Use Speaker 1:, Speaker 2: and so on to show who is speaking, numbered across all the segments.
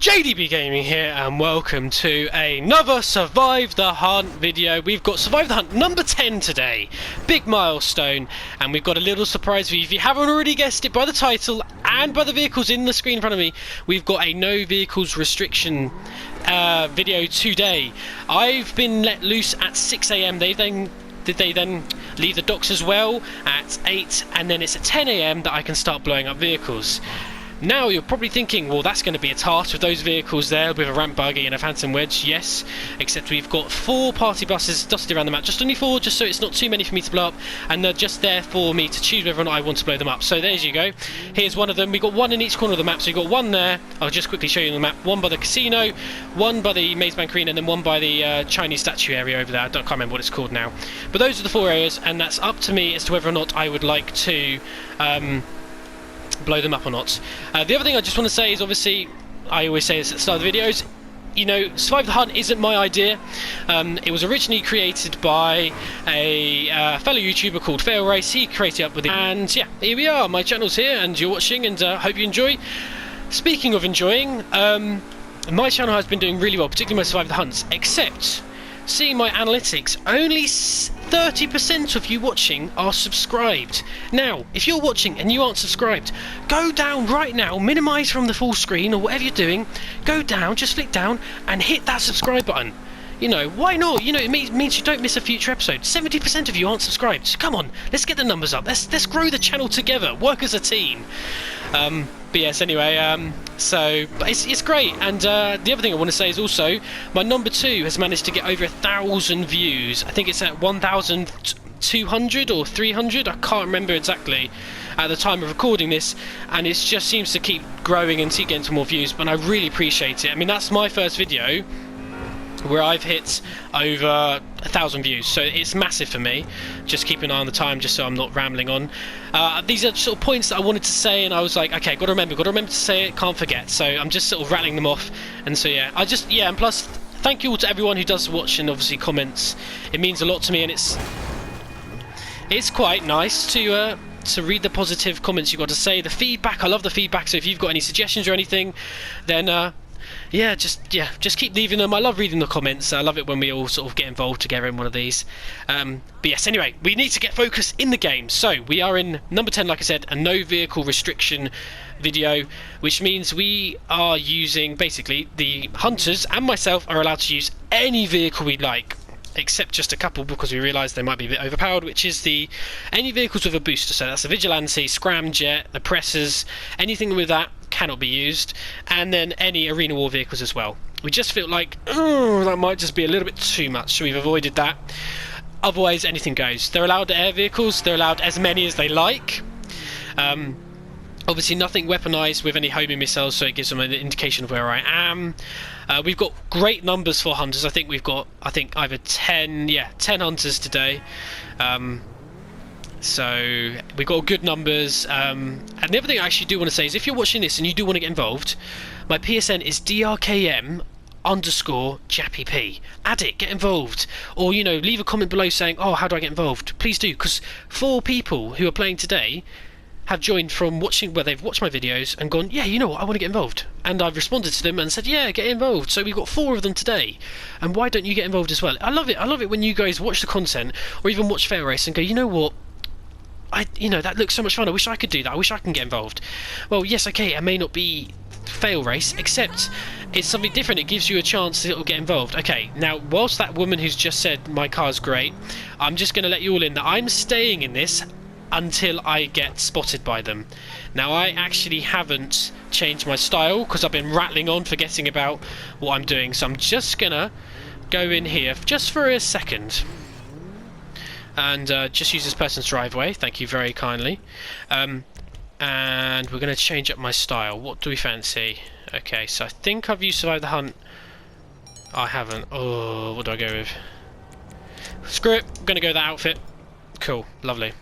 Speaker 1: JDB Gaming here, and welcome to another Survive the Hunt video. We've got Survive the Hunt number 10 today, big milestone, and we've got a little surprise for you. If you haven't already guessed it by the title and by the vehicles in the screen in front of me, we've got a no vehicles restriction video today. I've been let loose at 6 AM. They then leave the docks as well at 8, and then it's at 10 AM that I can start blowing up vehicles. Now you're probably thinking, well, that's going to be a task with those vehicles there, with a ramp buggy and a phantom wedge. Yes, except we've got 4 party buses dotted around the map, just only 4, just so it's not too many for me to blow up, and they're just there for me to choose whether or not I want to blow them up. So there you go, here's one of them. We've got one in each corner of the map, so you've got one there, I'll just quickly show you on the map, one by the casino, one by the Maze Bank Arena, and then one by the Chinese statue area over there. I can't remember what it's called now, but those are the 4 areas, and that's up to me as to whether or not I would like to blow them up or not. The other thing I just want to say is, obviously, I always say this at the start of the videos, you know, Survive the Hunt isn't my idea. It was originally created by a fellow YouTuber called Fail Race. He created it up with it, and yeah, here we are. My channel's here, and you're watching, and hope you enjoy. Speaking of enjoying, my channel has been doing really well, particularly my Survive the Hunts, except seeing my analytics, only 30% of you watching are subscribed. Now, if you're watching and you aren't subscribed, go down right now, minimise from the full screen or whatever you're doing, go down, just flick down and hit that subscribe button. You know, why not? You know, it means you don't miss a future episode. 70% of you aren't subscribed. So come on, let's get the numbers up. Let's grow the channel together, work as a team. But yes, anyway, but it's great. And the other thing I want to say is also, my number 2 has managed to get over 1,000 views. I think it's at 1,200 or 300. I can't remember exactly at the time of recording this, and it just seems to keep growing and keep getting some more views. But I really appreciate it. I mean, that's my first video where I've hit over 1,000 views, so it's massive for me. Just keep an eye on the time, just so I'm not rambling on. These are sort of points that I wanted to say, and I was like, okay, got to remember to say it, can't forget. So I'm just sort of rattling them off, and so yeah, and plus, thank you all to everyone who does watch and obviously comments. It means a lot to me, and it's quite nice to read the positive comments you've got to say, the feedback. I love the feedback. So if you've got any suggestions or anything, then just keep leaving them. I love reading the comments. I love it when we all sort of get involved together in one of these. But yes, anyway, we need to get focused in the game. So we are in number 10, like I said, a no vehicle restriction video, which means we are using, basically, the hunters and myself are allowed to use any vehicle we like, except just a couple, because we realised they might be a bit overpowered, which is any vehicles with a booster. So that's the Vigilante, Scramjet, the Pressers, anything with that cannot be used, and then any arena war vehicles as well. We just feel like, that might just be a little bit too much, so we've avoided that. Otherwise, anything goes. They're allowed air vehicles, they're allowed as many as they like. Obviously nothing weaponised with any homing missiles, so it gives them an indication of where I am. We've got great numbers for hunters. I think we've got, either 10 hunters today. So we've got good numbers. And the other thing I actually do want to say is, if you're watching this and you do want to get involved, my PSN is DRKM_JappyP. Add it, get involved, or leave a comment below saying, oh, how do I get involved? Please do, because 4 people who are playing today have joined from watching, where they've watched my videos and gone, yeah, you know what, I want to get involved, and I've responded to them and said, yeah, get involved. So we've got 4 of them today, and why don't you get involved as well? I love it when you guys watch the content or even watch Fail Race and go, you know what, that looks so much fun, I wish I could do that, I wish I can get involved. Well, yes, okay, it may not be Fail Race, except it's something different. It gives you a chance to get involved. Okay, now, whilst that woman who's just said my car's great, I'm just going to let you all in that I'm staying in this until I get spotted by them. Now, I actually haven't changed my style because I've been rattling on, forgetting about what I'm doing, so I'm just gonna go in here just for a second and just use this person's driveway. Thank you very kindly. And we're going to change up my style. What do we fancy? Okay, so I think I've used Survive the Hunt. I haven't. Oh, what do I go with? Screw it, I'm going to go with that outfit. Cool, lovely.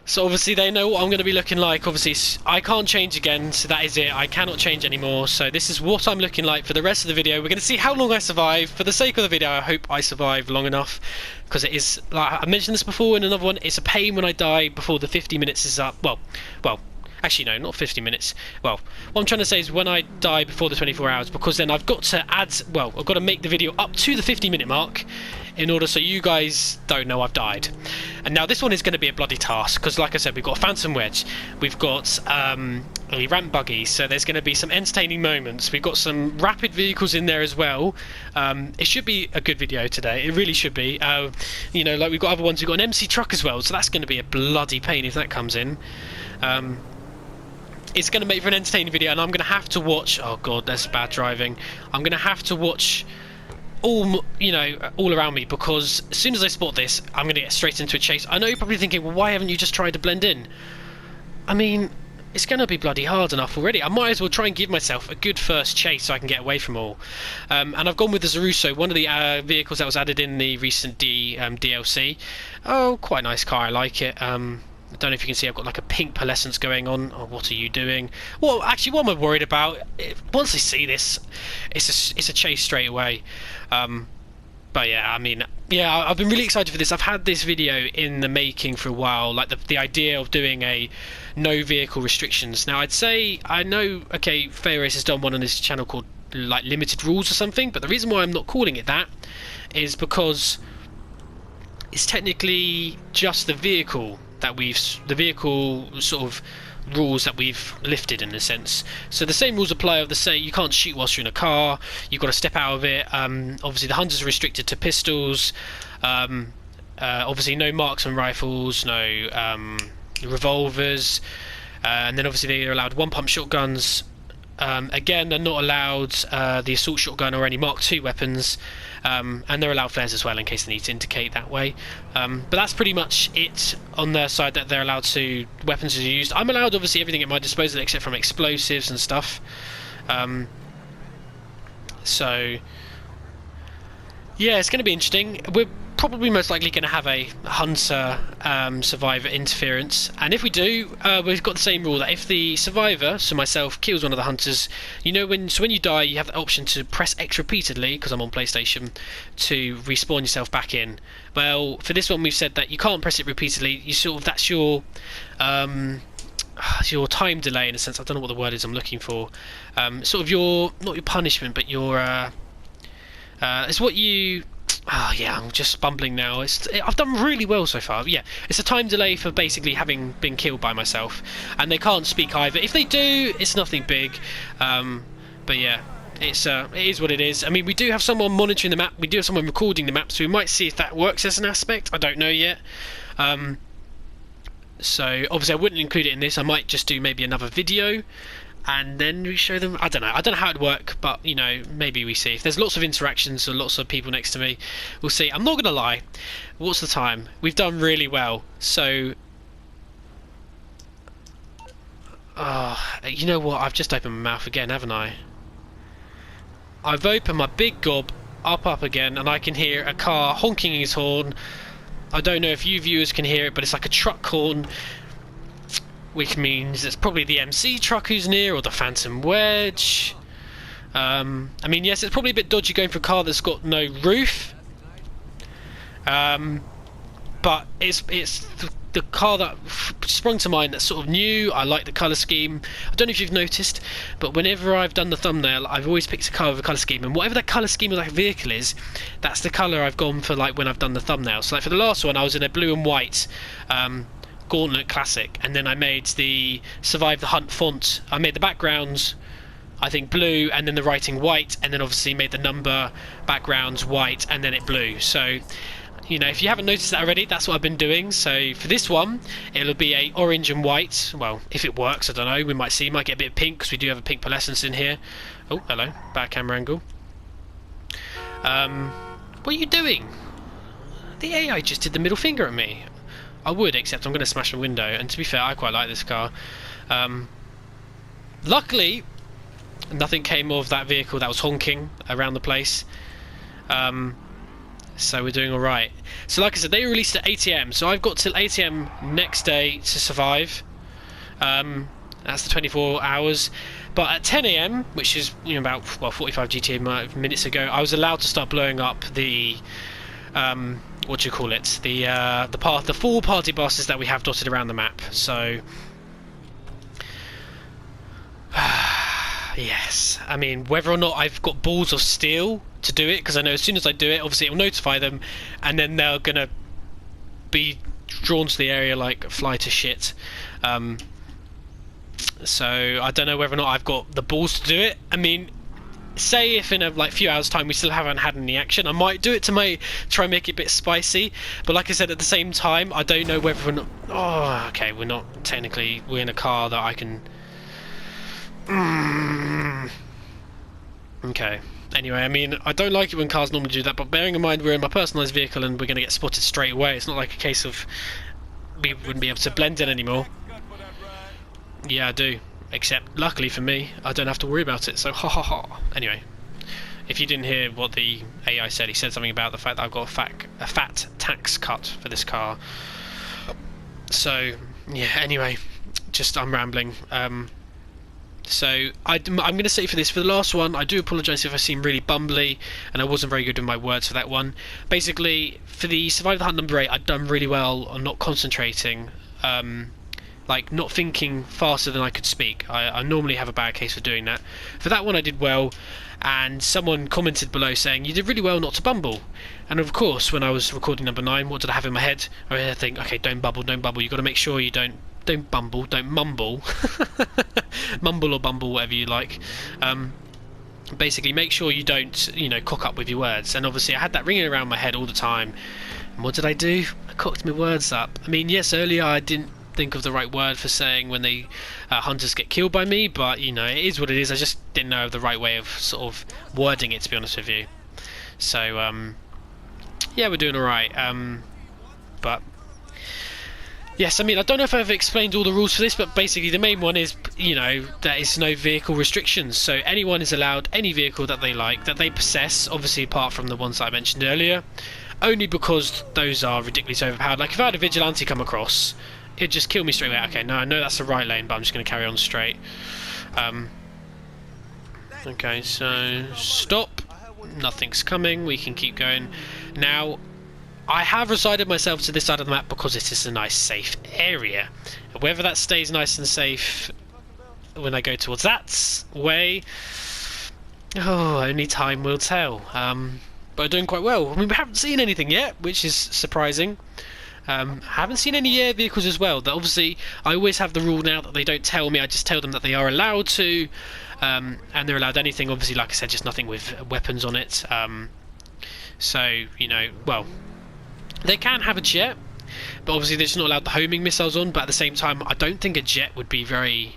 Speaker 1: So obviously they know what I'm going to be looking like. Obviously I can't change again, so that is it. I cannot change anymore. So this is what I'm looking like for the rest of the video. We're going to see how long I survive. For the sake of the video, I hope I survive long enough, because it is, like I mentioned this before in another one, it's a pain when I die before the 50 minutes is up. Well, Actually, no, not 50 minutes. Well, what I'm trying to say is when I die before the 24 hours, because then I've got to add, well, I've got to make the video up to the 50-minute mark in order so you guys don't know I've died. And now this one is going to be a bloody task, because like I said, we've got a Phantom Wedge, we've got a ramp buggy, so there's going to be some entertaining moments. We've got some rapid vehicles in there as well. It should be a good video today, it really should be. You know, like we've got other ones, we've got an MC truck as well, so that's going to be a bloody pain if that comes in. It's going to make for an entertaining video, and I'm going to have to watch, oh god, that's bad driving, I'm going to have to watch all, you know, all around me, because as soon as I spot this, I'm going to get straight into a chase. I know you're probably thinking, well, why haven't you just tried to blend in? I mean, it's going to be bloody hard enough already. I might as well try and give myself a good first chase so I can get away from all. And I've gone with the Zaruso, one of the vehicles that was added in the recent DLC. Oh, quite a nice car, I like it. I don't know if you can see I've got like a pink pearlescence going on. Oh, what are you doing? Well, actually, what am I worried about? Once I see this, it's a chase straight away. But yeah, I mean, yeah, I've been really excited for this. I've had this video in the making for a while, like the idea of doing a no vehicle restrictions. Now, I'd say, I know, okay, Fairrace has done one on his channel called like limited rules or something, but the reason why I'm not calling it that is because it's technically just the vehicle that the vehicle sort of rules that we've lifted in a sense. So the same rules apply of the say you can't shoot whilst you're in a car, you've got to step out of it. Obviously the Hunters are restricted to pistols, obviously no marksman rifles, no revolvers, and then obviously they're allowed one pump shotguns. Again, they're not allowed the assault shotgun or any Mark II weapons, and they're allowed flares as well in case they need to indicate that way. But that's pretty much it on their side, that they're allowed to, weapons are used. I'm allowed obviously everything at my disposal except from explosives and stuff. So yeah, it's going to be interesting. We're probably most likely going to have a Hunter Survivor interference, and if we do, we've got the same rule that if the Survivor, so myself, kills one of the Hunters, you know, when you die you have the option to press X repeatedly, because I'm on PlayStation, to respawn yourself back in. Well, for this one we've said that you can't press it repeatedly. You sort of, that's your time delay in a sense. I don't know what the word is I'm looking for. Sort of your, not your punishment, but your it's what you, oh yeah, I'm just bumbling now. I've done really well so far. Yeah, it's a time delay for basically having been killed by myself, and they can't speak either. If they do, it's nothing big. But yeah, it is what it is. I mean, we do have someone monitoring the map. We do have someone recording the map, so we might see if that works as an aspect. I don't know yet. So obviously I wouldn't include it in this. I might just do maybe another video and then we show them. I don't know how it'd work, but you know, maybe we see if there's lots of interactions or lots of people next to me, we'll see. I'm not gonna lie, what's the time? We've done really well, so you know what, I've just opened my mouth again, haven't I? I've opened my big gob up again, and I can hear a car honking his horn. I don't know if you viewers can hear it, but it's like a truck horn, which means it's probably the MC truck who's near, or the Phantom Wedge. I mean, yes, it's probably a bit dodgy going for a car that's got no roof, but it's the car that sprung to mind that's sort of new. I like the colour scheme. I don't know if you've noticed, but whenever I've done the thumbnail, I've always picked a car with a colour scheme, and whatever that colour scheme of that vehicle is, that's the colour I've gone for, like when I've done the thumbnail. So like for the last one, I was in a blue and white Gauntlet Classic, and then I made the Survive the Hunt font. I made the backgrounds, I think, blue, and then the writing white, and then obviously made the number backgrounds white, and then it blue. So you know, if you haven't noticed that already, that's what I've been doing. So for this one, it'll be a orange and white. Well, if it works, I don't know. We might see. Might get a bit of pink because we do have a pink pearlescence in here. Oh, hello. Bad camera angle. What are you doing? The AI just did the middle finger at me. I would, except I'm going to smash the window. And to be fair, I quite like this car. Luckily, nothing came of that vehicle that was honking around the place. So we're doing alright. So like I said, they released at 8 AM, so I've got till 8 AM next day to survive. That's the 24 hours. But at 10 AM, which is, you know, about 45 GTA minutes ago, I was allowed to start blowing up the what do you call it? The 4 party buses that we have dotted around the map. So Yes, I mean, whether or not I've got balls of steel to do it, because I know as soon as I do it, obviously it will notify them, and then they're gonna be drawn to the area like fly to shit. So I don't know whether or not I've got the balls to do it. I mean, say if in a few hours time we still haven't had any action, I might do it to try and make it a bit spicy, but like I said, at the same time I don't know whether or not. Oh, okay, we're in a car that I can. Okay, anyway, I mean, I don't like it when cars normally do that, but bearing in mind we're in my personalised vehicle and we're going to get spotted straight away, it's not like a case of we wouldn't be able to blend in anymore. Yeah, I do. Except, luckily for me, I don't have to worry about it, so ha ha ha. Anyway, if you didn't hear what the AI said, he said something about the fact that I've got a fat tax cut for this car. So, yeah, anyway, I'm rambling. So, I'm going to say for the last one, I do apologise if I seem really bumbly, and I wasn't very good with my words for that one. Basically, for the Survive the Hunt number 8, I'd done really well on not concentrating, like not thinking faster than I could speak. I normally have a bad case for doing that. For that one I did well, and someone commented below saying you did really well not to bumble. And of course, when I was recording number 9, what did I have in my head? I think, okay, don't bubble, you've got to make sure you don't bumble, don't mumble. Mumble or bumble, whatever you like. Basically make sure you don't, cock up with your words. And obviously I had that ringing around my head all the time. And what did I do? I cocked my words up. I mean, yes, earlier I didn't think of the right word for saying when the hunters get killed by me, but it is what it is. I just didn't know the right way of sort of wording it, to be honest with you. So yeah, we're doing alright. But yes, I mean, I don't know if I've explained all the rules for this, but basically the main one is, there is no vehicle restrictions. So anyone is allowed any vehicle that they like, that they possess, obviously apart from the ones that I mentioned earlier, only because those are ridiculously overpowered. Like if I had a vigilante come across, it'd just kill me straight away. Okay, no, I know that's the right lane, but I'm just going to carry on straight. Okay, so stop. Nothing's coming. We can keep going. Now, I have resided myself to this side of the map because it is a nice, safe area. Whether that stays nice and safe when I go towards that way, only time will tell. But I'm doing quite well. I mean, we haven't seen anything yet, which is surprising. Haven't seen any air vehicles as well. That obviously, I always have the rule now that they don't tell me. I just tell them that they are allowed to, and they're allowed anything. Obviously, like I said, just nothing with weapons on it. So well, they can have a jet, but obviously they're just not allowed the homing missiles on. But at the same time, I don't think a jet would be very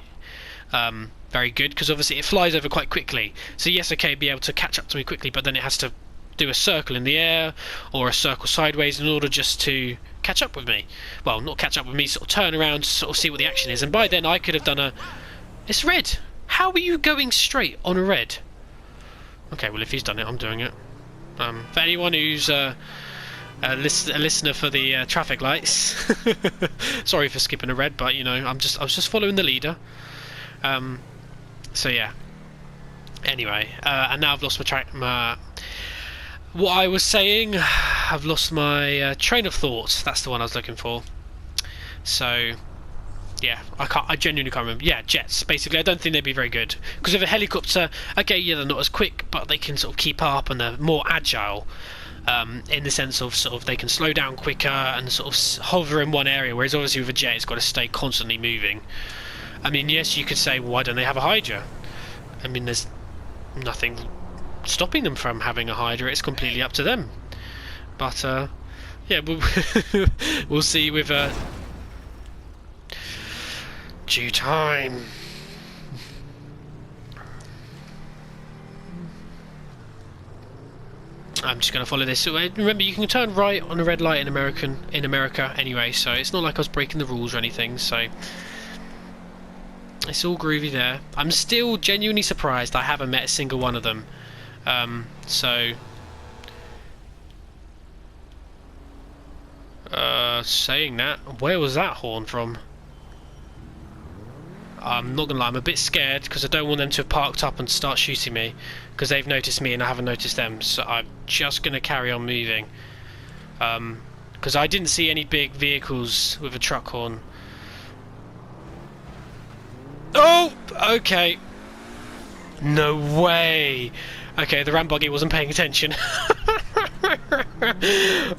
Speaker 1: good, because obviously it flies over quite quickly. So yes, okay, it'd be able to catch up to me quickly, but then it has to do a circle in the air or a circle sideways in order just to catch up with me. Well, not catch up with me, sort of turn around to sort of see what the action is, and by then I could have done it's red. How are you going straight on a red? Okay, well, if he's done it, I'm doing it. For anyone who's a listener for the traffic lights, sorry for skipping a red, but I was just following the leader. So yeah. Anyway, and now I've lost my what I was saying, I've lost my train of thought. That's the one I was looking for. So, yeah, I genuinely can't remember. Yeah, jets. Basically, I don't think they'd be very good. Because with a helicopter, okay, yeah, they're not as quick, but they can sort of keep up and they're more agile. In the sense of sort of they can slow down quicker and sort of hover in one area, whereas obviously with a jet, it's got to stay constantly moving. I mean, yes, you could say, well, why don't they have a Hydra? I mean, there's nothing stopping them from having a Hydra. It's completely up to them. But yeah, we'll see with due time. I'm just going to follow this. So, remember, you can turn right on a red light in America anyway, so it's not like I was breaking the rules or anything, so it's all groovy there. I'm still genuinely surprised I haven't met a single one of them. So saying that, where was that horn from? I'm not gonna lie, I'm a bit scared because I don't want them to have parked up and start shooting me, because they've noticed me and I haven't noticed them. So I'm just gonna carry on moving, because I didn't see any big vehicles with a truck horn. Oh, okay. No way. Okay, the ramp buggy wasn't paying attention.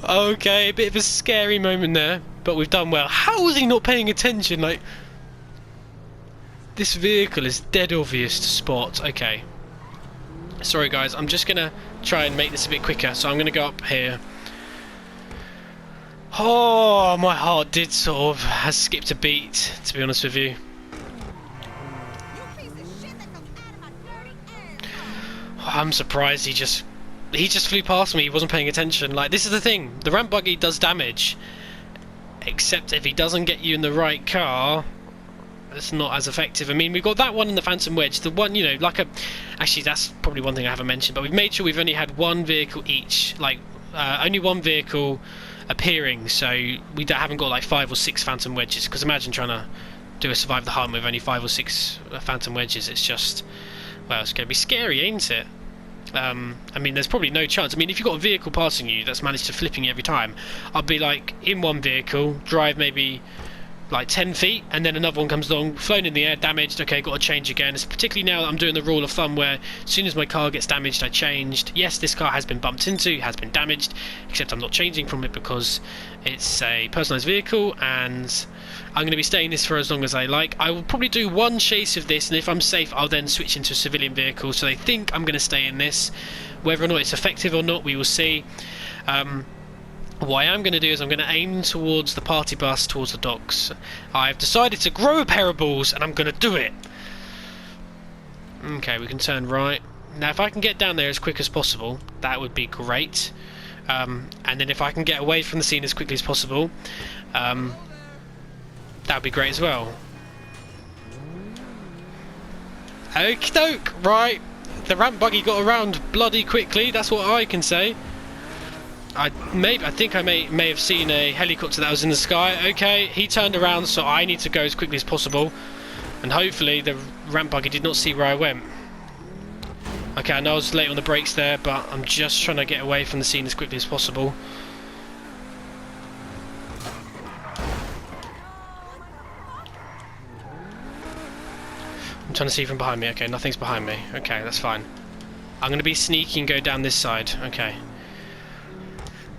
Speaker 1: Okay, a bit of a scary moment there, but we've done well. How was he not paying attention? Like, this vehicle is dead obvious to spot. Okay. Sorry guys, I'm just gonna try and make this a bit quicker, so I'm gonna go up here. Oh, my heart did sort of has skipped a beat, to be honest with you. I'm surprised he just flew past me. He wasn't paying attention. Like, this is the thing, the ramp buggy does damage, except if he doesn't get you in the right car, it's not as effective. I mean, we've got that one in the Phantom Wedge, the one, you know, like a, actually that's probably one thing I haven't mentioned, but we've made sure we've only had one vehicle each, like only one vehicle appearing, so we haven't got like 5 or 6 Phantom Wedges, because imagine trying to do a Survive the Hunt with only 5 or 6 Phantom Wedges. It's just, well, it's going to be scary, ain't it? I mean, there's probably no chance. I mean, if you've got a vehicle passing you that's managed to flipping you every time, I'd be like, in one vehicle, drive maybe like 10 feet, and then another one comes along, flown in the air, damaged, okay, got to change again. It's particularly now that I'm doing the rule of thumb where as soon as my car gets damaged, I changed. Yes, this car has been bumped into, has been damaged, except I'm not changing from it because it's a personalised vehicle, and I'm going to be staying this for as long as I like. I will probably do one chase of this, and if I'm safe, I'll then switch into a civilian vehicle, so they think I'm going to stay in this. Whether or not it's effective or not, we will see. What I am going to do is I'm going to aim towards the party bus, towards the docks. I've decided to grow a pair of balls, and I'm going to do it. Okay, we can turn right. Now, if I can get down there as quick as possible, that would be great. And then if I can get away from the scene as quickly as possible, that would be great as well. Okie doke, right. The ramp buggy got around bloody quickly, that's what I can say. I think I may have seen a helicopter that was in the sky. Okay, he turned around, so I need to go as quickly as possible, and hopefully the ramp buggy did not see where I went. Okay, I know I was late on the brakes there, but I'm just trying to get away from the scene as quickly as possible. I'm trying to see from behind me. Okay, nothing's behind me. Okay, that's fine. I'm going to be sneaky and go down this side. Okay.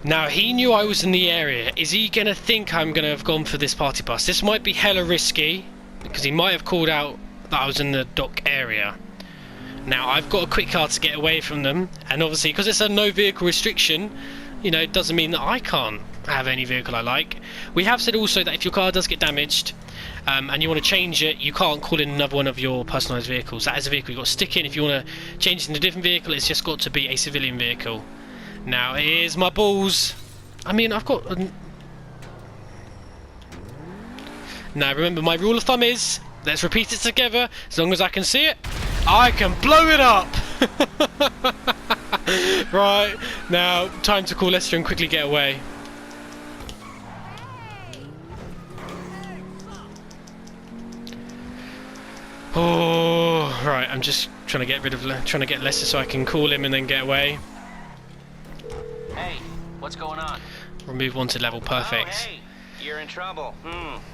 Speaker 1: Now, he knew I was in the area. Is he going to think I'm going to have gone for this party bus? This might be hella risky, because he might have called out that I was in the dock area. Now, I've got a quick car to get away from them, and obviously, because it's a no vehicle restriction, you know, it doesn't mean that I can't have any vehicle I like. We have said also that if your car does get damaged, and you want to change it, you can't call in another one of your personalised vehicles. That is a vehicle you've got to stick in. If you want to change it into a different vehicle, it's just got to be a civilian vehicle. Now, here's my balls. I mean, I've got... Now, remember, my rule of thumb is, let's repeat it together, as long as I can see it, I can blow it up! Right, now, time to call Lester and quickly get away. Oh, right, I'm just trying to get Lester so I can call him and then get away.
Speaker 2: Hey, what's going on?
Speaker 1: Remove wanted level, perfect.
Speaker 2: Oh, hey, you're in trouble.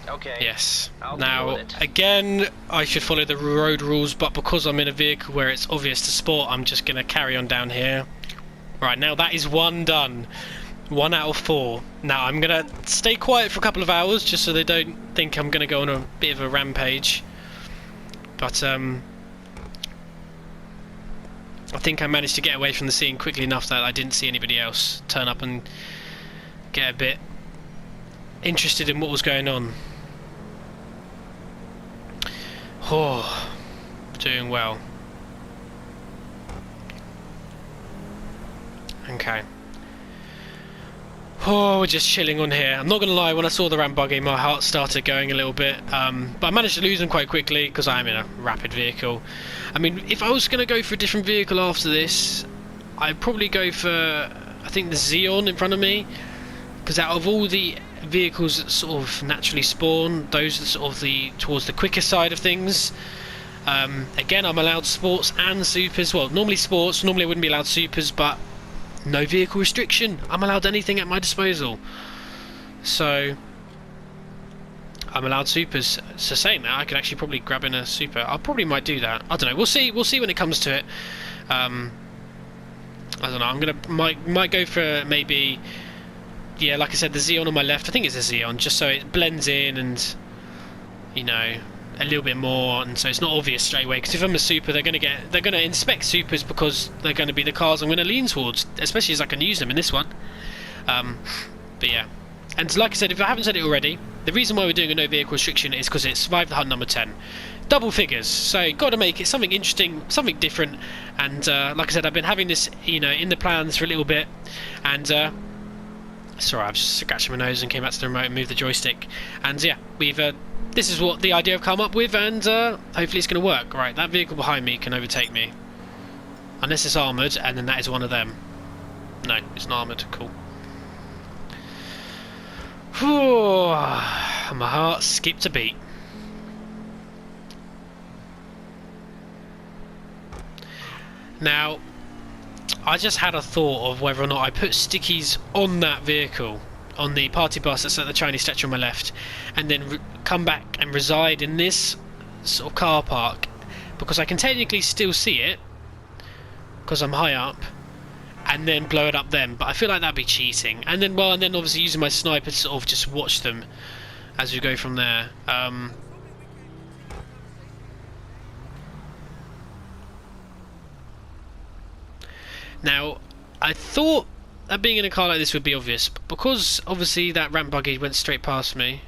Speaker 2: Okay.
Speaker 1: Yes.
Speaker 2: I'll
Speaker 1: Now,
Speaker 2: deal with it.
Speaker 1: again, I should follow the road rules, but because I'm in a vehicle where it's obvious to spot, I'm just going to carry on down here. Right, now that is 1 done. 1 out of 4. Now, I'm going to stay quiet for a couple of hours, just so they don't think I'm going to go on a bit of a rampage. But, I think I managed to get away from the scene quickly enough that I didn't see anybody else turn up and get a bit interested in what was going on. Oh, doing well. Okay. Oh, we're just chilling on here. I'm not going to lie, when I saw the ramp buggy, my heart started going a little bit. But I managed to lose them quite quickly because I am in a rapid vehicle. I mean, if I was going to go for a different vehicle after this, I'd probably go for, I think, the Xeon in front of me. Because out of all the vehicles that sort of naturally spawn, those are sort of towards the quicker side of things. Again, I'm allowed sports and supers. Well, normally sports, normally I wouldn't be allowed supers, but no vehicle restriction. I'm allowed anything at my disposal. So I'm allowed supers. So saying that, I could actually probably grab in a super. I probably might do that. I don't know. We'll see. We'll see when it comes to it. I don't know. I'm gonna might go for maybe. Yeah, like I said, the Xeon on my left. I think it's a Xeon, just so it blends in and, you know, a little bit more, and so it's not obvious straight away. Because if I'm a super, they're gonna inspect supers because they're gonna be the cars I'm gonna lean towards, especially as I can use them in this one. But yeah. And like I said, if I haven't said it already, the reason why we're doing a no vehicle restriction is because it's Survive the Hunt number 10. Double figures, so got to make it something interesting, something different. And like I said, I've been having this, you know, in the plans for a little bit. And sorry, I've just scratched my nose and came back to the remote and moved the joystick. And yeah, we've this is what the idea I've come up with, and hopefully it's going to work. Right, that vehicle behind me can overtake me, unless it's armoured, and then that is one of them. No, it's not armoured. Cool. Whew, my heart skipped a beat. Now, I just had a thought of whether or not I put stickies on that vehicle, on the party bus that's at the Chinese statue on my left, and then come back and reside in this sort of car park, because I can technically still see it, because I'm high up, and then blow it up then. But I feel like that'd be cheating. And then, well, and then obviously using my sniper to sort of just watch them as we go from there. Now, I thought that being in a car like this would be obvious, but because obviously that ramp buggy went straight past me.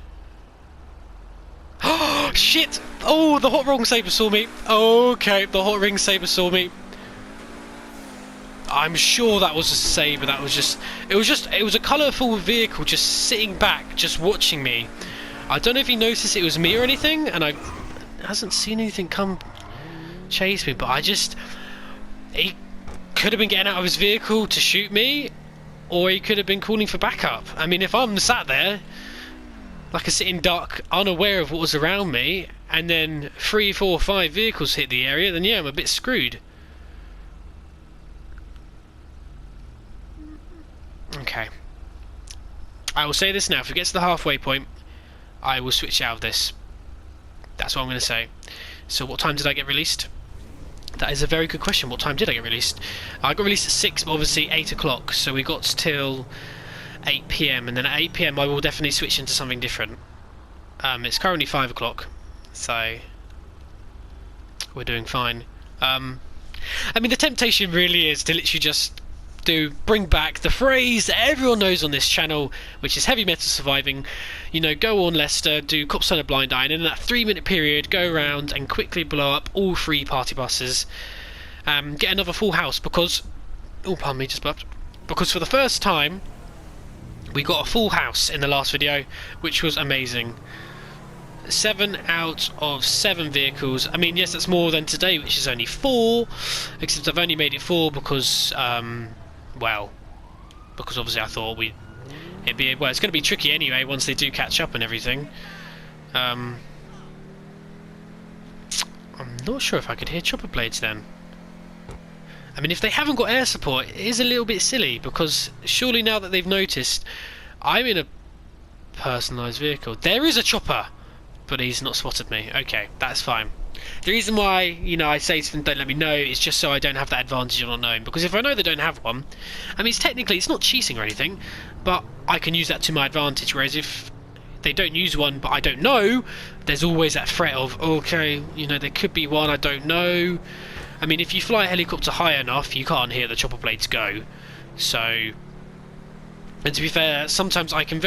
Speaker 1: Oh shit! Oh, the hot ring saber saw me. Okay, the hot ring saber saw me. I'm sure that was a saber. That was just. It was a colourful vehicle just sitting back, just watching me. I don't know if he noticed it was me or anything, and I hasn't seen anything come chase me. But he could have been getting out of his vehicle to shoot me, or he could have been calling for backup. I mean, if I'm sat there like a sitting duck, unaware of what was around me, and then 3, 4, 5 vehicles hit the area, then yeah, I'm a bit screwed. Okay. I will say this now, if it gets to the halfway point, I will switch out of this. That's what I'm going to say. So what time did I get released? That is a very good question. What time did I get released? I got released at 6, but obviously 8 o'clock, so we got till 8 PM, and then at 8 PM I will definitely switch into something different. It's currently 5 o'clock, so we're doing fine. I mean, the temptation really is to literally just bring back the phrase that everyone knows on this channel, which is heavy metal surviving. You know, go on Leicester, do Cops on a Blind Eye, and in that 3-minute period go around and quickly blow up all 3 party buses, get another full house, because oh, pardon me, just burped, because for the first time we got a full house in the last video, which was amazing. 7 out of 7 vehicles. I mean, yes, that's more than today, which is only 4, except I've only made it 4 because well, because obviously I thought it's going to be tricky anyway once they do catch up and everything. I'm not sure if I could hear chopper blades then. I mean, if they haven't got air support, it is a little bit silly, because surely now that they've noticed I'm in a personalised vehicle. There is a chopper, but he's not spotted me. Okay, that's fine. The reason why, you know, I say to them, don't let me know, is just so I don't have that advantage of not knowing. Because if I know they don't have one, I mean, it's not cheating or anything, but I can use that to my advantage. Whereas if they don't use one, but I don't know, there's always that threat of, okay, you know, there could be one, I don't know. I mean, if you fly a helicopter high enough, you can't hear the chopper blades go. So, and to be fair, sometimes I can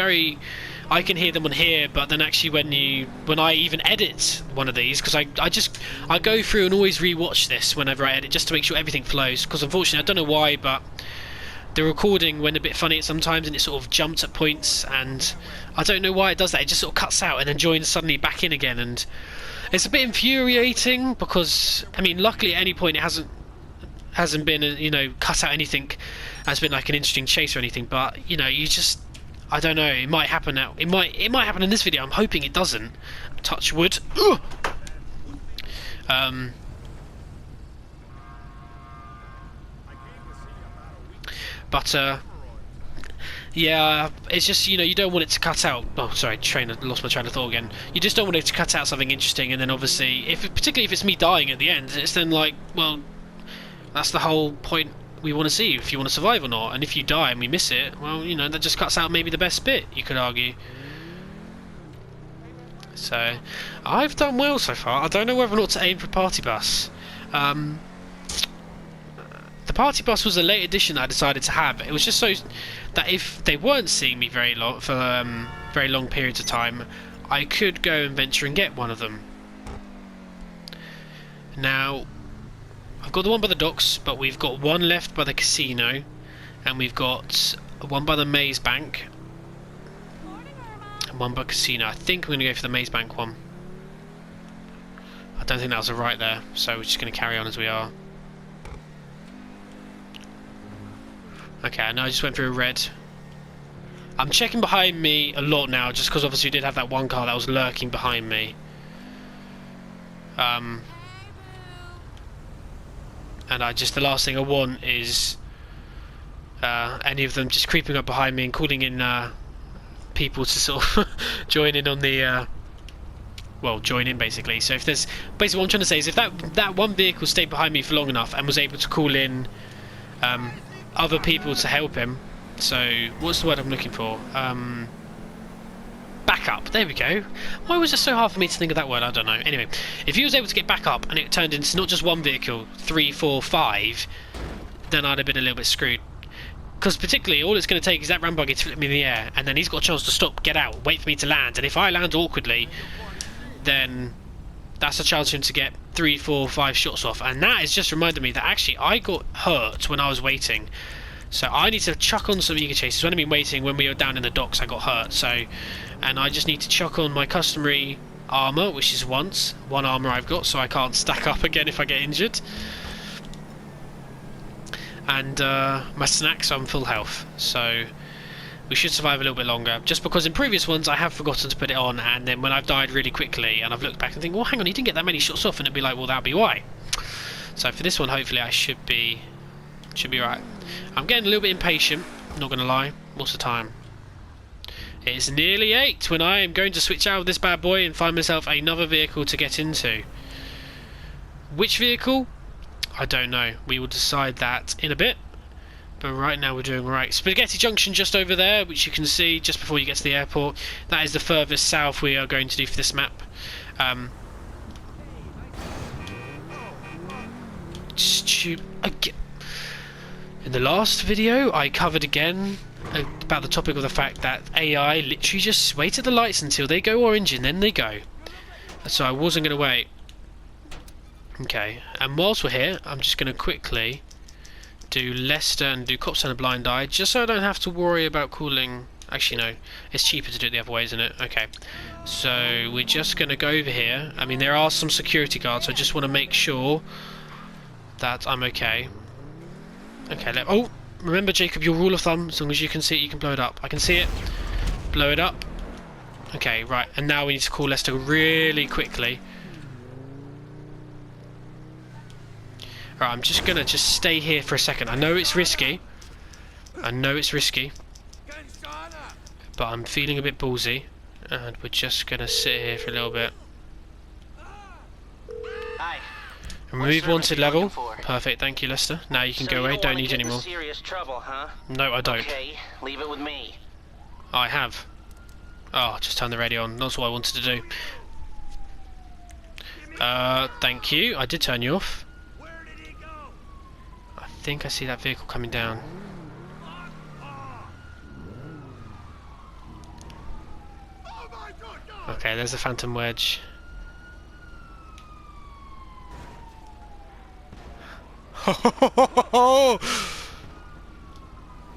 Speaker 1: hear them on here, but then actually when I even edit one of these, because I go through and always re-watch this whenever I edit, just to make sure everything flows, because unfortunately I don't know why, but the recording went a bit funny sometimes, and it sort of jumped at points, and I don't know why it does that. It just sort of cuts out and then joins suddenly back in again, and it's a bit infuriating, because I mean, luckily at any point it hasn't been you know, cut out anything, has been like an interesting chase or anything, but you know, you just, I don't know, it might happen now. It might happen in this video. I'm hoping it doesn't. Touch wood. Ugh. But Yeah, it's just, you know, you don't want it to cut out. Oh, sorry, lost my train of thought again. You just don't want it to cut out something interesting, and then obviously, particularly if it's me dying at the end, it's then like, well, that's the whole point. We want to see if you want to survive or not, and if you die and we miss it, well, you know, that just cuts out maybe the best bit, you could argue. So, I've done well so far. I don't know whether or not to aim for Party Bus. The Party Bus was a late addition that I decided to have. It was just so that if they weren't seeing me very long for very long periods of time, I could go and venture and get one of them. Now, I've got the one by the docks, but we've got one left by the casino, and we've got one by the Maze Bank, and one by casino. I think I'm going to go for the Maze Bank one. I don't think that was a right there, so we're just going to carry on as we are. Okay, I know I just went through a red. I'm checking behind me a lot now, just because obviously we did have that one car that was lurking behind me. And the last thing I want is any of them just creeping up behind me and calling in people to sort of join in on the well, join in basically. So if there's basically what I'm trying to say is if that one vehicle stayed behind me for long enough and was able to call in other people to help him. So what's the word I'm looking for? Backup. There we go. Why was it so hard for me to think of that word? I don't know. Anyway, if he was able to get back up and it turned into not just one vehicle, 3, 4, 5, then I'd have been a little bit screwed. Because particularly all it's going to take is that ram buggy to flip me in the air, and then he's got a chance to stop, get out, wait for me to land, and if I land awkwardly, then that's a chance for him to get 3, 4, 5 shots off. And that has just reminded me that actually I got hurt when I was waiting. So I need to chuck on some Eager Chasers. When I've been waiting, when we were down in the docks, I got hurt. And I just need to chuck on my customary armour, which is one armour I've got, so I can't stack up again if I get injured. And my snacks, I'm full health. So we should survive a little bit longer. Just because in previous ones I have forgotten to put it on, and then when I've died really quickly and I've looked back and think, well, hang on, he didn't get that many shots off, and it'd be like, well, that'll be why. So for this one, hopefully I should be right. I'm getting a little bit impatient, not going to lie. What's the time? It's nearly 8 when I am going to switch out of this bad boy and find myself another vehicle to get into. Which vehicle? I don't know. We will decide that in a bit. But right now we're doing right. Spaghetti Junction just over there, which you can see just before you get to the airport. That is the furthest south we are going to do for this map. In the last video I covered again about the topic of the fact that AI literally just wait at the lights until they go orange and then they go. So I wasn't going to wait. Okay, and whilst we're here, I'm just going to quickly do Leicester and do Cops and a Blind Eye, just so I don't have to worry about calling. Actually, no, it's cheaper to do it the other way, isn't it? Okay, so we're just going to go over here. I mean, there are some security guards, so I just want to make sure that I'm okay. Okay, oh, remember, Jacob, your rule of thumb, as long as you can see it, you can blow it up. I can see it. Blow it up. Okay, right, and now we need to call Leicester really quickly. Right, I'm just gonna stay here for a second. I know it's risky. But I'm feeling a bit ballsy, and we're just gonna sit here for a little bit.
Speaker 2: Hi.
Speaker 1: Remove wanted level. Perfect, thank you, Leicester. Now you can go away. Don't need any more.
Speaker 2: Serious trouble, huh?
Speaker 1: No, I don't.
Speaker 2: Okay, leave it with me.
Speaker 1: I have. Oh, just turn the radio on. That's what I wanted to do. Thank you. I did turn you off. I think I see that vehicle coming down. Okay, there's the Phantom Wedge.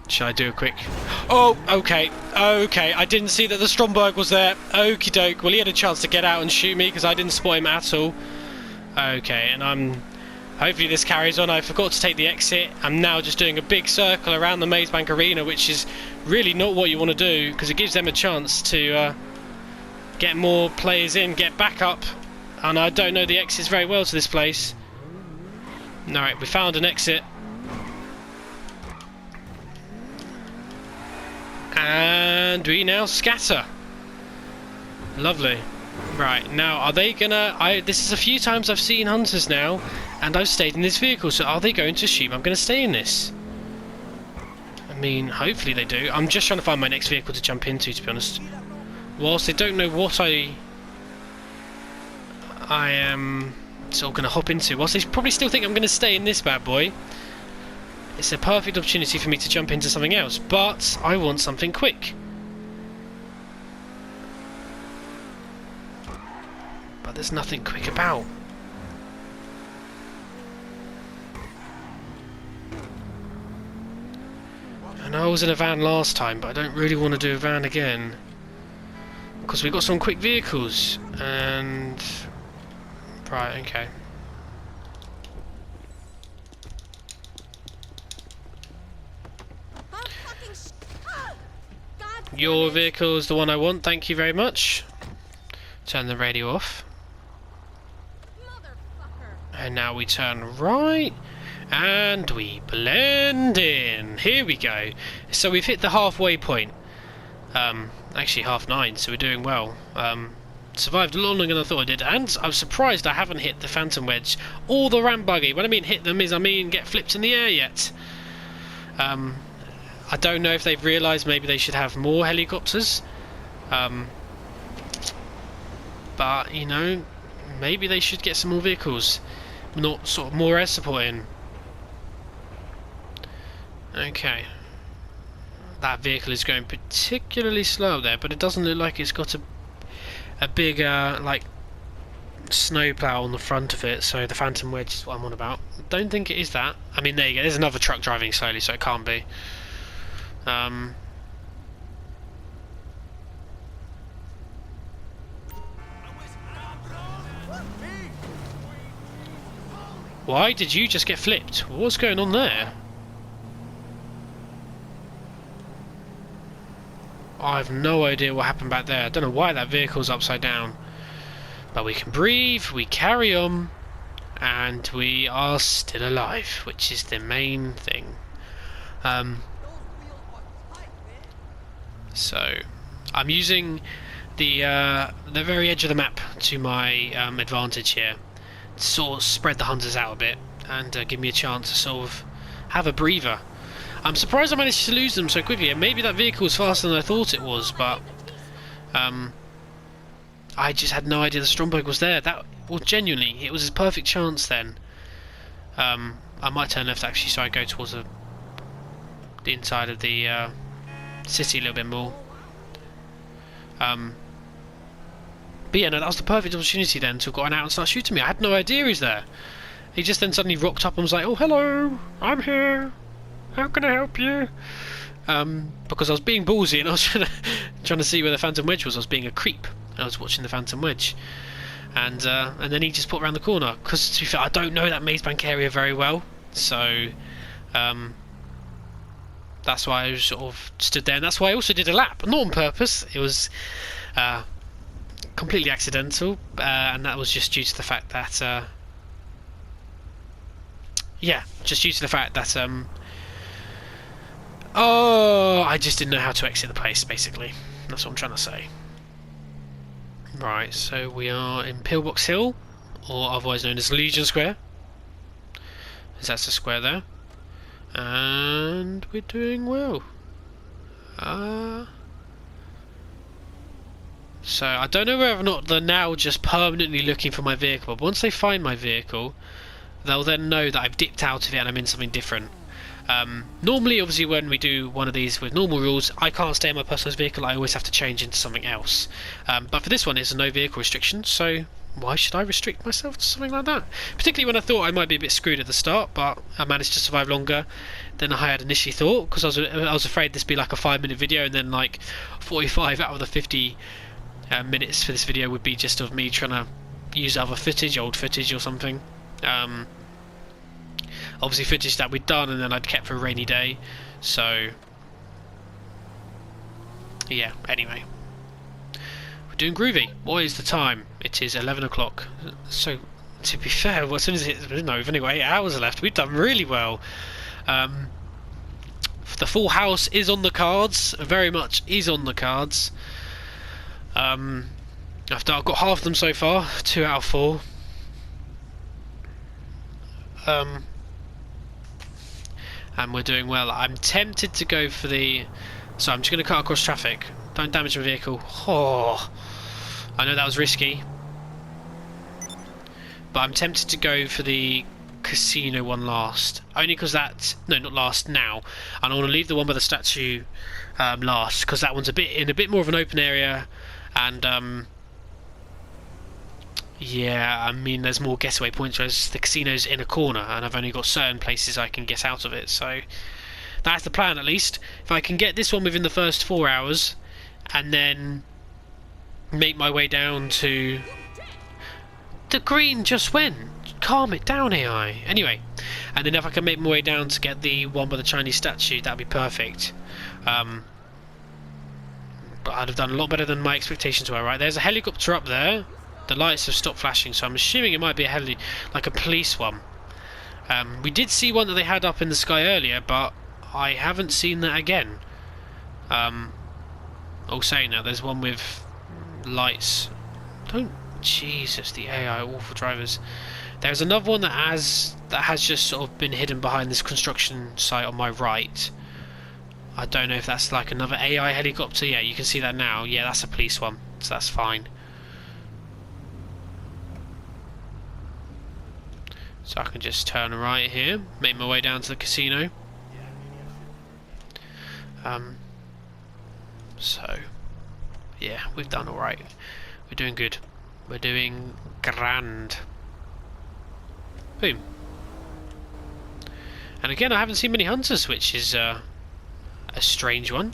Speaker 1: Should I do a quick... Oh, okay, I didn't see that the Stromberg was there. Okie doke. Well, he had a chance to get out and shoot me because I didn't spot him at all. Okay, and hopefully this carries on. I forgot to take the exit. I'm now just doing a big circle around the Maze Bank Arena, which is really not what you want to do because it gives them a chance to get more players in, get back up. And I don't know the exits very well to this place. Alright, we found an exit. And we now scatter. Lovely. Right, now are they gonna... this is a few times I've seen hunters now, and I've stayed in this vehicle, so are they going to assume I'm gonna stay in this? I mean, hopefully they do. I'm just trying to find my next vehicle to jump into, to be honest. Whilst they don't know what I am sort of going to hop into, whilst they probably still think I'm going to stay in this bad boy, it's a perfect opportunity for me to jump into something else, but I want something quick. But there's nothing quick about. I know I was in a van last time, but I don't really want to do a van again. Because we've got some quick vehicles, and... Right, okay. Your vehicle is the one I want, thank you very much. Turn the radio off. And now we turn right, and we blend in. Here we go. So we've hit the halfway point. Actually half 9, so we're doing well. Survived a lot longer than I thought I did, and I'm surprised I haven't hit the Phantom Wedge or the Ram Buggy. When I mean hit them, I mean get flipped in the air yet. I don't know if they've realised maybe they should have more helicopters. But, you know, maybe they should get some more vehicles. Not sort of more air support in. Okay. That vehicle is going particularly slow there, but it doesn't look like it's got a big, like, snowplow on the front of it, so the Phantom Wedge is what I'm on about. Don't think it is that. I mean, there you go, there's another truck driving slowly, so it can't be. Why did you just get flipped? What's going on there? I have no idea what happened back there. I don't know why that vehicle's upside down. But we can breathe, we carry on, and we are still alive, which is the main thing. So, I'm using the very edge of the map to my advantage here. To sort of spread the hunters out a bit, and give me a chance to sort of have a breather. I'm surprised I managed to lose them so quickly, and maybe that vehicle was faster than I thought it was, but I just had no idea the Stromberg was there. Well, genuinely, it was a perfect chance then. I might turn left actually, so I go towards the inside of the city a little bit more. But yeah, no, that was the perfect opportunity then to have gotten out and start shooting me. I had no idea he's there. He just then suddenly rocked up and was like, "Oh, hello, I'm here. How can I help you?" Because I was being ballsy and I was trying to see where the Phantom Wedge was. I was being a creep. I was watching the Phantom Wedge, and then he just put around the corner. Because to be fair, I don't know that Maze Bank area very well, so that's why I sort of stood there. And that's why I also did a lap, not on purpose. It was completely accidental, and that was just due to the fact that yeah, just due to the fact that oh, I just didn't know how to exit the place, basically. That's what I'm trying to say. Right, so we are in Pillbox Hill, or otherwise known as Legion Square. That's the square there. And we're doing well. So I don't know whether or not they're now just permanently looking for my vehicle, but once they find my vehicle, they'll then know that I've dipped out of it and I'm in something different. Normally, obviously, when we do one of these with normal rules, I can't stay in my personalised vehicle, I always have to change into something else. But for this one, it's a no vehicle restriction, so why should I restrict myself to something like that? Particularly when I thought I might be a bit screwed at the start, but I managed to survive longer than I had initially thought, because I was afraid this would be like a 5-minute video, and then like 45 out of the 50 minutes for this video would be just of me trying to use other footage, old footage or something. Obviously footage that we'd done and then I'd kept for a rainy day, so yeah, anyway. We're doing groovy. What is the time? It is 11 o'clock. So, to be fair, well, as soon as it's over, anyway, 8 hours are left. We've done really well. For The full house is on the cards, very much is on the cards. After I've got half of them so far, 2 out of 4. And we're doing well. I'm tempted to go for the... So I'm just going to cut across traffic. Don't damage my vehicle. Oh, I know that was risky. But I'm tempted to go for the casino one last. Only because that... No, not last, now. And I want to leave the one by the statue last. Because that one's in a bit more of an open area. And... yeah, I mean, there's more getaway points, whereas the casino's in a corner, and I've only got certain places I can get out of it, so that's the plan at least. If I can get this one within the first 4 hours, and then make my way down to... The green just went! Calm it down, AI! Anyway, and then if I can make my way down to get the one by the Chinese statue, that'd be perfect. But I'd have done a lot better than my expectations were, right? There's a helicopter up there. The lights have stopped flashing, so I'm assuming it might be like a police one. We did see one that they had up in the sky earlier, but I haven't seen that again. All saying that, there's one with lights. Jesus, the AI, awful drivers. There's another one that has just sort of been hidden behind this construction site on my right. I don't know if that's like another AI helicopter. Yeah, you can see that now. Yeah, that's a police one, so that's fine. So I can just turn right here, make my way down to the casino. So, yeah, we've done alright. We're doing good. We're doing grand. Boom. And again, I haven't seen many hunters, which is a strange one.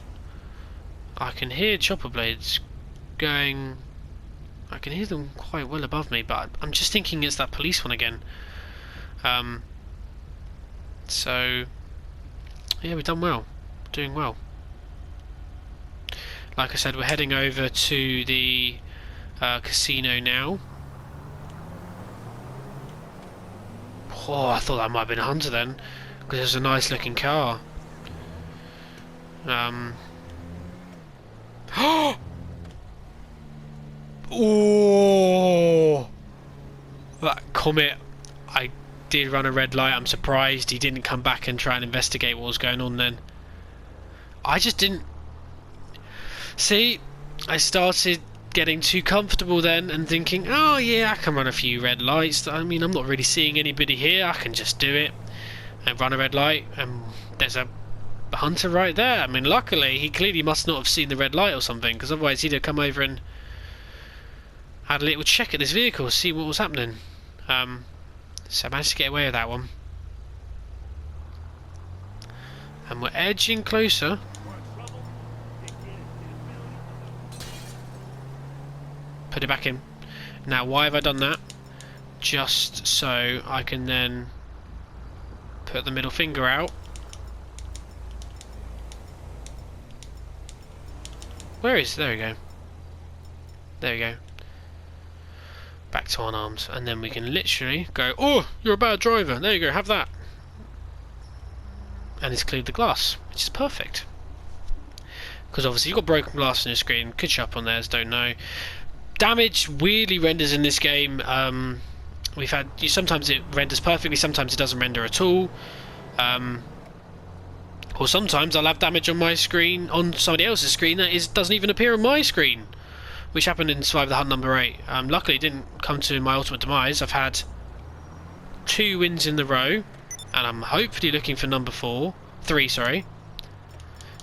Speaker 1: I can hear chopper blades going... I can hear them quite well above me, but I'm just thinking it's that police one again. So yeah, we've done well, doing well. Like I said, we're heading over to the casino now. Oh, I thought that might have been a hunter then, because there's a nice looking car. Oh, that Comet! I did run a red light. I'm surprised he didn't come back and try and investigate what was going on then. I just didn't see. I started getting too comfortable then and thinking, oh yeah, I can run a few red lights. I mean, I'm not really seeing anybody here. I can just do it and run a red light, and there's a hunter right there. I mean, luckily he clearly must not have seen the red light or something, because otherwise he'd have come over and had a little check at this vehicle, see what was happening. So I managed to get away with that one. And we're edging closer. Put it back in. Now, why have I done that? Just so I can then put the middle finger out. Where is... There we go. There we go. Back to unarmed, and then we can literally go, oh, you're a bad driver, there you go, have that. And it's cleared the glass, which is perfect. Because obviously you've got broken glass on your screen, could show up on theirs, don't know. Damage weirdly renders in this game. We've had, sometimes it renders perfectly, sometimes it doesn't render at all. Or sometimes I'll have damage on my screen, on somebody else's screen, that doesn't even appear on my screen. Which happened in Survive the Hunt number 8. Luckily it didn't come to my ultimate demise. I've had 2 wins in the row, and I'm hopefully looking for number 3, sorry.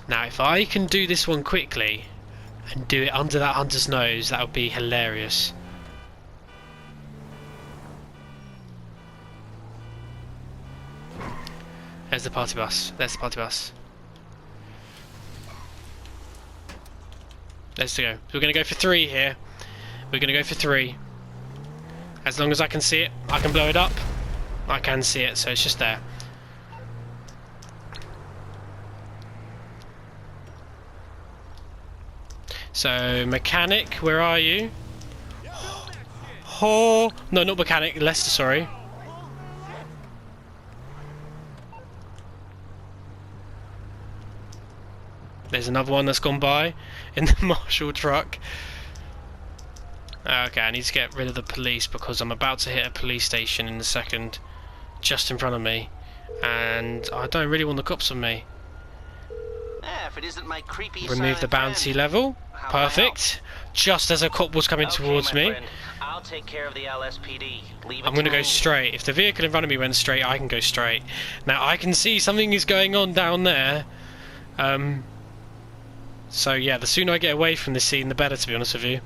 Speaker 1: Now if I can do this one quickly and do it under that hunter's nose, that would be hilarious. There's the party bus. There's the party bus. Let's go. We're going to go for 3 here. We're going to go for 3. As long as I can see it, I can blow it up. I can see it, so it's just there. So, mechanic, where are you? Oh, no, not mechanic, Lester, sorry. There's another one that's gone by in the Marshall truck. Okay, I need to get rid of the police because I'm about to hit a police station in a second, just in front of me, and I don't really want the cops on me.
Speaker 2: If it isn't my creepy
Speaker 1: Remove the
Speaker 2: silent
Speaker 1: bouncy
Speaker 2: friend.
Speaker 1: level.
Speaker 2: How can I
Speaker 1: Perfect. Just as a cop was coming
Speaker 2: help?
Speaker 1: towards
Speaker 2: Okay, my
Speaker 1: me.
Speaker 2: friend. I'll take care of the LSPD. Leave it
Speaker 1: I'm going to go
Speaker 2: me.
Speaker 1: straight. If the vehicle in front of me went straight, I can go straight. Now I can see something is going on down there. So yeah, the sooner I get away from this scene, the better, to be honest with you.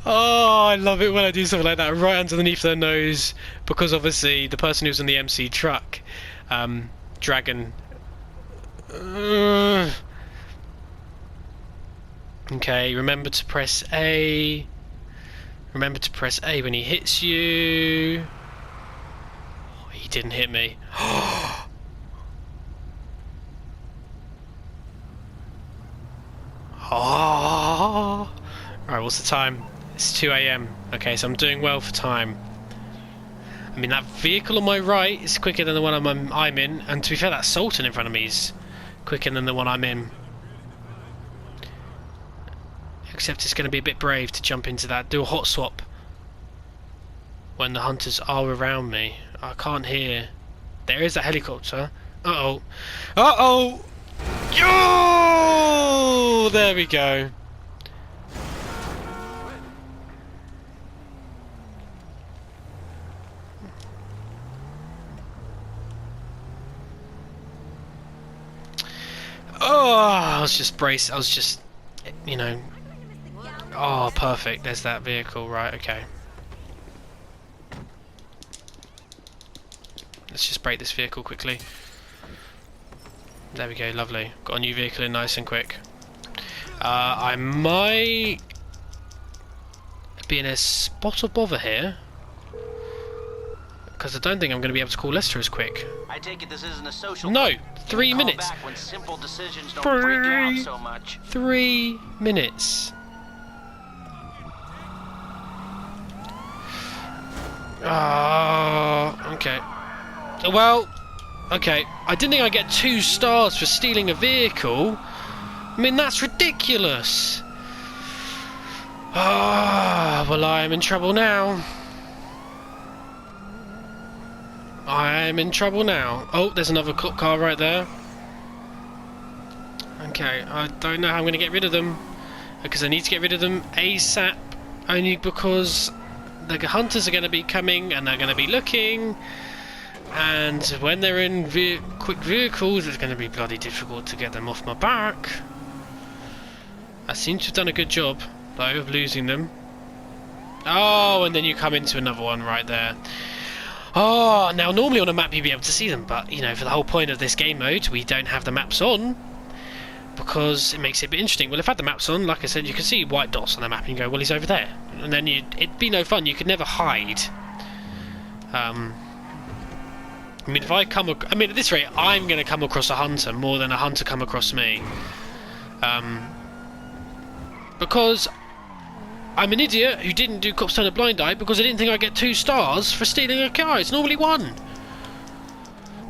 Speaker 1: Oh, I love it when I do something like that right underneath their nose, because obviously the person who's in the MC truck, Dragon. Okay, remember to press A. Remember to press A when he hits you. Oh, he didn't hit me. Oh. Right, what's the time? It's 2 AM. Okay, so I'm doing well for time. I mean, that vehicle on my right is quicker than the one I'm in, and to be fair, that Sultan in front of me is quicker than the one I'm in. Except it's going to be a bit brave to jump into that, do a hot swap when the hunters are around me. I can't hear. There is a helicopter. Uh-oh. Uh-oh! Yo! There we go. Oh, I was just, you know. Oh, perfect. There's that vehicle. Right, okay. Let's just break this vehicle quickly. There we go, lovely. Got a new vehicle in nice and quick. I might be in a spot of bother here, because I don't think I'm going to be able to call Lester as quick.
Speaker 2: I take it this isn't a social.
Speaker 1: No,
Speaker 2: You
Speaker 1: 3
Speaker 2: call
Speaker 1: minutes.
Speaker 2: back when simple decisions don't freak you out so much.
Speaker 1: 3 minutes. Okay. Well, okay. I didn't think I'd get 2 stars for stealing a vehicle. I mean, that's ridiculous. Well, I am in trouble now. I am in trouble now. Oh, there's another cop car right there. Okay, I don't know how I'm going to get rid of them, because I need to get rid of them ASAP, only because the hunters are going to be coming and they're going to be looking, and when they're in quick vehicles, it's going to be bloody difficult to get them off my back. I seem to have done a good job, though, of losing them. Oh, and then you come into another one right there. Oh, now normally on a map you'd be able to see them, but, you know, for the whole point of this game mode, we don't have the maps on, because it makes it a bit interesting. Well, if I had the maps on, like I said, you can see white dots on the map and you go, well, he's over there. And then it'd be no fun, you could never hide. I mean, if I come... I mean, at this rate, I'm going to come across a hunter more than a hunter come across me. Because I'm an idiot who didn't do Cops Turn a Blind Eye because I didn't think I'd get 2 stars for stealing a car. It's normally 1.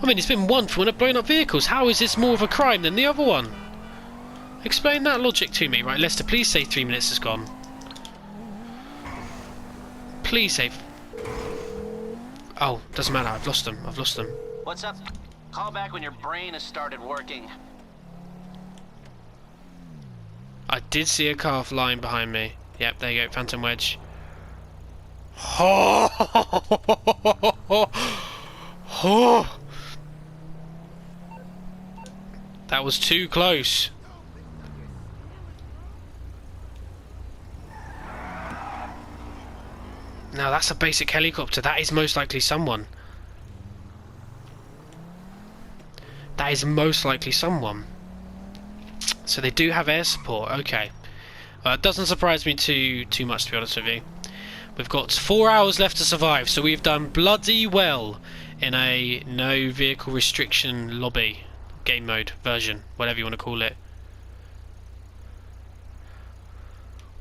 Speaker 1: I mean, it's been 1 for when I've blown up vehicles. How is this more of a crime than the other one? Explain that logic to me. Right, Lester, please say 3 minutes is gone. Please say... Oh, doesn't matter. I've lost them. I've lost them.
Speaker 2: What's up? Call back when your brain has started working.
Speaker 1: I did see a car flying behind me. Yep, there you go. Phantom Wedge. Oh! That was too close. Now that's a basic helicopter. That is most likely someone. That is most likely someone. So they do have air support. Okay. It doesn't surprise me too much, to be honest with you. We've got 4 hours left to survive, so we've done bloody well in a no vehicle restriction lobby, game mode version, whatever you want to call it.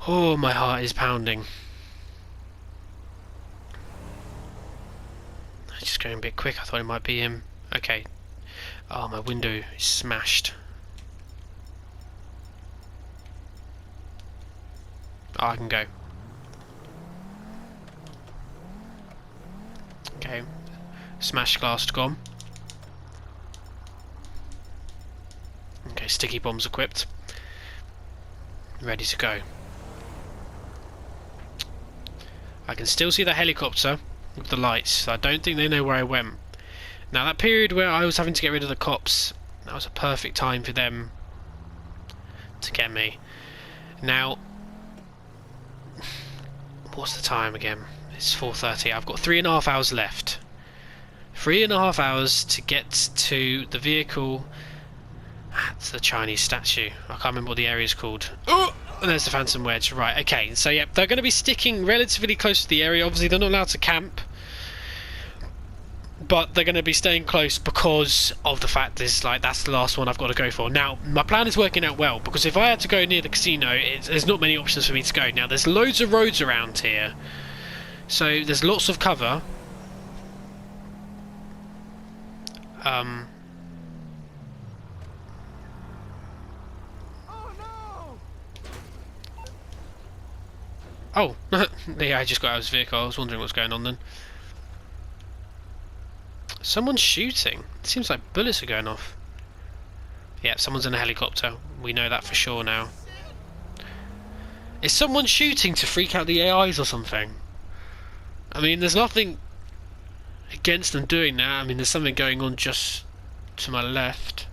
Speaker 1: Oh, my heart is pounding. Just going a bit quick. I thought it might be him. Okay. Oh, my window is smashed. Oh, I can go. Okay. Smashed glass gone. Okay, sticky bombs equipped. Ready to go. I can still see the helicopter with the lights, so I don't think they know where I went. Now that period where I was having to get rid of the cops, that was a perfect time for them to get me. Now, what's the time again? It's 4:30. I've got 3.5 hours left. 3.5 hours to get to the vehicle at the Chinese statue. I can't remember what the area is called. Oh! And there's the Phantom Wedge. Right, okay. So, yeah, they're going to be sticking relatively close to the area. Obviously, they're not allowed to camp. But they're going to be staying close because of the fact that's the last one I've got to go for. Now, my plan is working out well, because if I had to go near the casino, there's not many options for me to go. Now, there's loads of roads around here, so there's lots of cover. Oh, yeah, I just got out of his vehicle. I was wondering what's going on then. Someone's shooting. It seems like bullets are going off. Yeah, someone's in a helicopter. We know that for sure now. Is someone shooting to freak out the AIs or something? I mean, there's nothing against them doing that. I mean, there's something going on just to my left.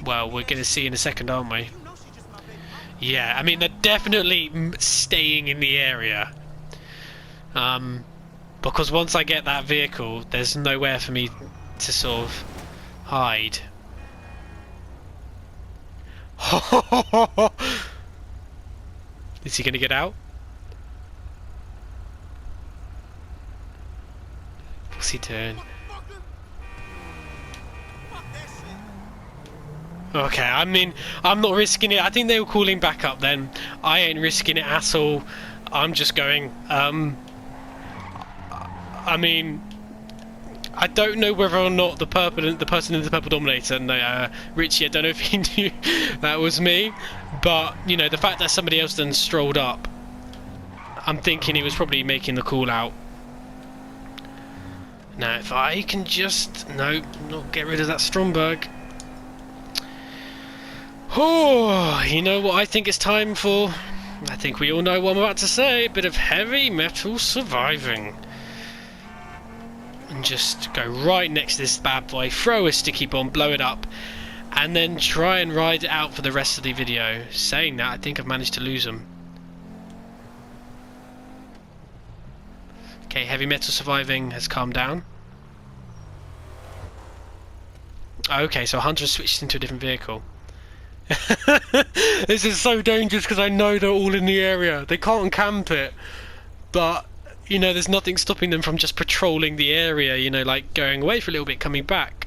Speaker 1: Well, we're going to see in a second, aren't we? Yeah, I mean, they're definitely staying in the area. Because once I get that vehicle, there's nowhere for me to sort of hide. Is he going to get out? What's he doing? Okay, I mean, I'm not risking it. I think they were calling back up then. I ain't risking it at all. I'm just going. I mean, I don't know whether or not the person in the Purple Dominator, and Richie, I don't know if he knew that was me, but, you know, the fact that somebody else then strolled up, I'm thinking he was probably making the call out. Now, if I can just, no, not get rid of that Stromberg. Oh, you know what I think it's time for? I think we all know what I'm about to say. A bit of heavy metal surviving. And just go right next to this bad boy, throw a sticky bomb, blow it up, and then try and ride it out for the rest of the video. Saying that, I think I've managed to lose him. Okay, heavy metal surviving has calmed down. Okay, so Hunter switched into a different vehicle. This is so dangerous because I know they're all in the area. They can't camp it, but you know, there's nothing stopping them from just patrolling the area, you know, like going away for a little bit, coming back.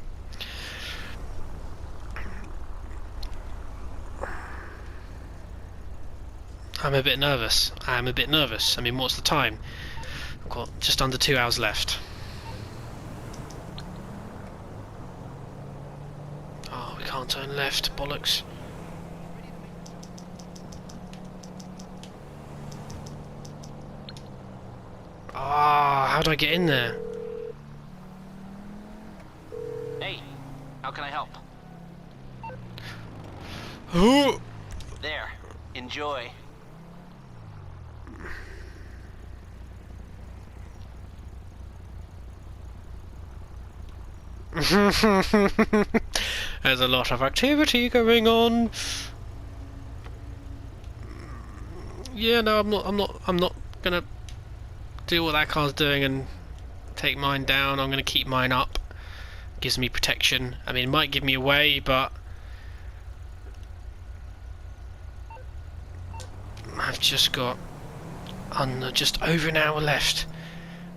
Speaker 1: I'm a bit nervous. I mean, what's the time? I've got just under 2 hours left. Oh, we can't turn left, bollocks. Ah, how do I get in there?
Speaker 2: Hey, how can I help?
Speaker 1: Ooh.
Speaker 2: There, enjoy.
Speaker 1: There's a lot of activity going on. Yeah, no, I'm not gonna do what that car's doing and take mine down. I'm gonna keep mine up. Gives me protection. I mean, it might give me away, but I've just got just over an hour left.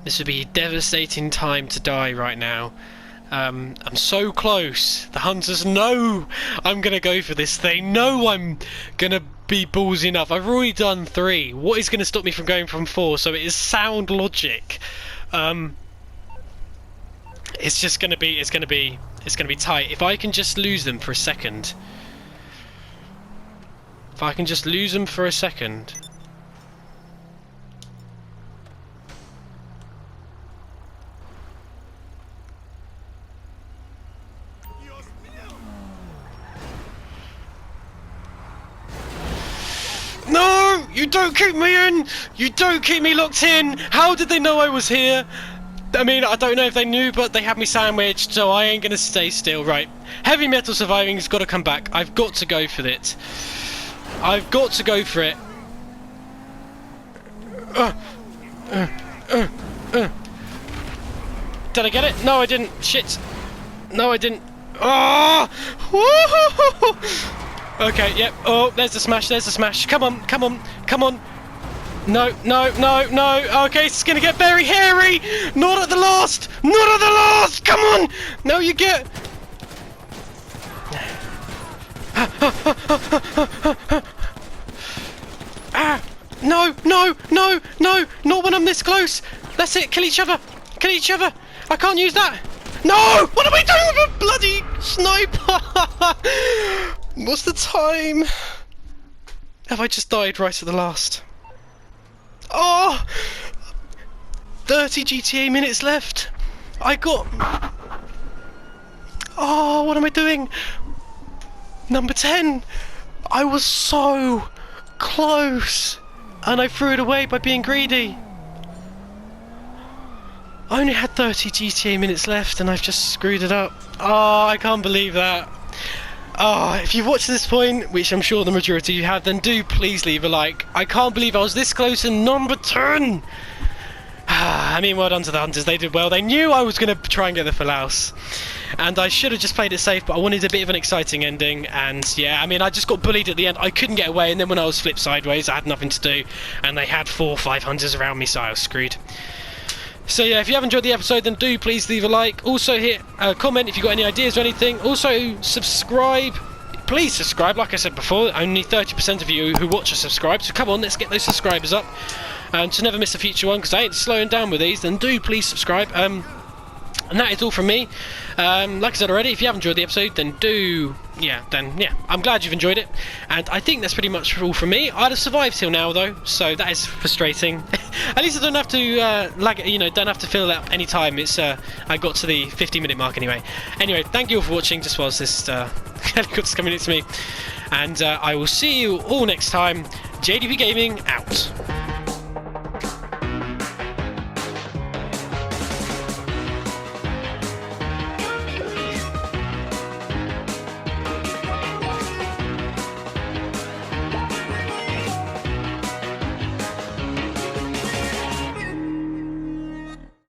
Speaker 1: This would be a devastating time to die right now. I'm so close. The hunters know I'm gonna go for this. They know I'm gonna be ballsy enough. I've already done 3. What is going to stop me from going from 4? So it is sound logic. It's just going to be, it's going to be tight. If I can just lose them for a second. If I can just lose them for a second. No! You don't keep me in! You don't keep me locked in! How did they know I was here? I mean, I don't know if they knew, but they had me sandwiched, so I ain't gonna stay still. Right. Heavy Metal Surviving has got to come back. I've got to go for it. I've got to go for it. Did I get it? No, I didn't. Shit. No, I didn't. Oh! Woo-hoo-hoo-hoo! Okay, yep. Oh, there's the smash, there's the smash. Come on, come on, come on. No, no, no, no. Okay, it's gonna get very hairy. Not at the last. Not at the last. Come on. No, you get. Ah! No, no, no, no. Not when I'm this close. That's it. Kill each other. Kill each other. I can't use that. No! What am I doing with a bloody sniper? What's the time? Have I just died right at the last? Oh! 30 GTA minutes left. I got... Oh, what am I doing? Number 10. I was so close. And I threw it away by being greedy. I only had 30 GTA minutes left and I've just screwed it up. Oh, I can't believe that. Oh, if you've watched this point, which I'm sure the majority of you have, then do please leave a like. I can't believe I was this close in number 10. I mean, well done to the hunters, they did well. They knew I was going to try and get the full house. And I should have just played it safe, but I wanted a bit of an exciting ending. And yeah, I mean, I just got bullied at the end. I couldn't get away, and then when I was flipped sideways, I had nothing to do. And they had 4 or 5 hunters around me, so I was screwed. So yeah, if you have enjoyed the episode, then do please leave a like. Also hit a comment if you've got any ideas or anything. Also subscribe. Please subscribe. Like I said before, only 30% of you who watch are subscribed. So come on, let's get those subscribers up. To never miss a future one, because I ain't slowing down with these, then do please subscribe. And that is all from me. Like I said already, if you have enjoyed the episode, then do... Yeah, I'm glad you've enjoyed it. And I think that's pretty much all from me. I'd have survived till now, though, so that is frustrating. At least I don't have to, don't have to fill up any time. It's, I got to the 50-minute mark anyway. Anyway, thank you all for watching, just whilst this helicopter's coming into me. And I will see you all next time. JDP Gaming, out.